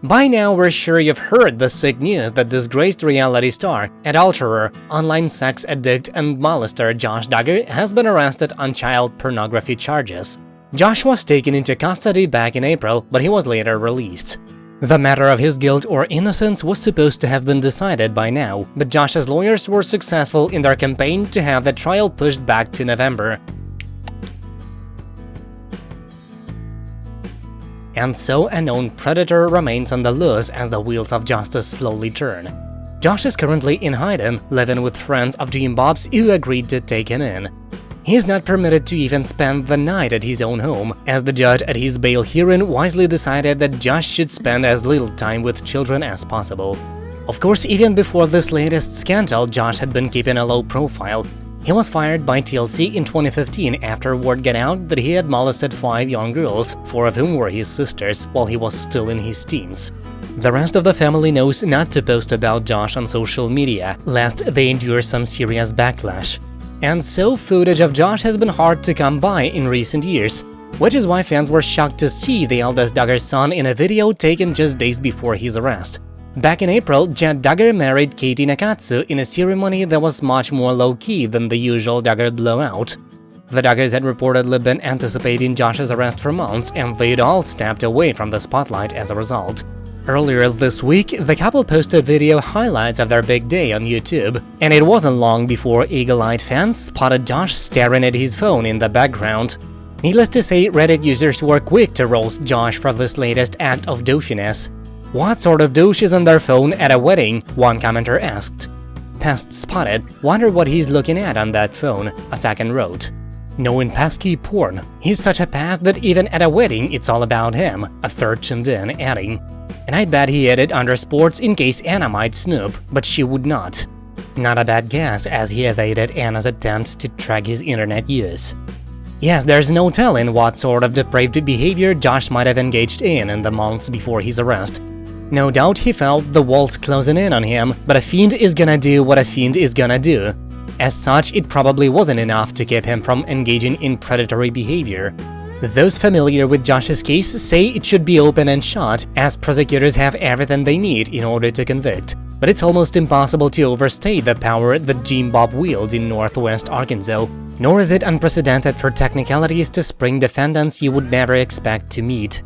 By now, we're sure you've heard the sick news that disgraced reality star, adulterer, online sex addict, and molester Josh Duggar has been arrested on child pornography charges. Josh was taken into custody back in April, but he was later released. The matter of his guilt or innocence was supposed to have been decided by now, but Josh's lawyers were successful in their campaign to have the trial pushed back to November. And so a known predator remains on the loose as the wheels of justice slowly turn. Josh is currently in hiding, living with friends of Jim Bob's who agreed to take him in. He is not permitted to even spend the night at his own home, as the judge at his bail hearing wisely decided that Josh should spend as little time with children as possible. Of course, even before this latest scandal, Josh had been keeping a low profile. He was fired by TLC in 2015 after word got out that he had molested 5 young girls, 4 of whom were his sisters, while he was still in his teens. The rest of the family knows not to post about Josh on social media, lest they endure some serious backlash. And so footage of Josh has been hard to come by in recent years, which is why fans were shocked to see the eldest Duggar's son in a video taken just days before his arrest. Back in April, Jed Duggar married Katie Nakatsu in a ceremony that was much more low-key than the usual Duggar blowout. The Duggars had reportedly been anticipating Josh's arrest for months, and they'd all stepped away from the spotlight as a result. Earlier this week, the couple posted video highlights of their big day on YouTube, and it wasn't long before eagle-eyed fans spotted Josh staring at his phone in the background. Needless to say, Reddit users were quick to roast Josh for this latest act of douchiness. "What sort of douche is on their phone at a wedding?" one commenter asked. "Pest spotted, wonder what he's looking at on that phone," a second wrote. "Knowing pesky porn, he's such a pest that even at a wedding it's all about him," a third chimed in, adding, "And I bet he hid it under sports in case Anna might snoop, but she would not." Not a bad guess, as he evaded Anna's attempts to track his internet use. Yes, there's no telling what sort of depraved behavior Josh might have engaged in the months before his arrest. No doubt he felt the walls closing in on him, but a fiend is gonna do what a fiend is gonna do. As such, it probably wasn't enough to keep him from engaging in predatory behavior. Those familiar with Josh's case say it should be open and shut, as prosecutors have everything they need in order to convict. But it's almost impossible to overstate the power that Jim Bob wields in Northwest Arkansas, nor is it unprecedented for technicalities to spring defendants you would never expect to meet.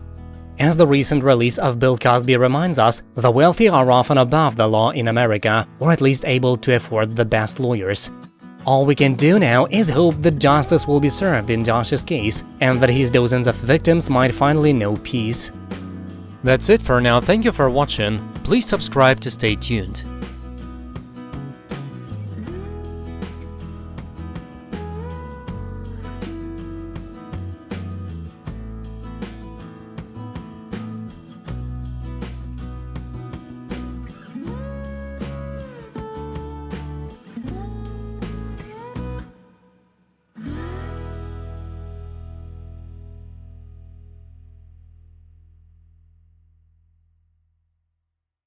As the recent release of Bill Cosby reminds us, the wealthy are often above the law in America, or at least able to afford the best lawyers. All we can do now is hope that justice will be served in Josh's case, and that his dozens of victims might finally know peace. That's it for now, thank you for watching, please subscribe to stay tuned.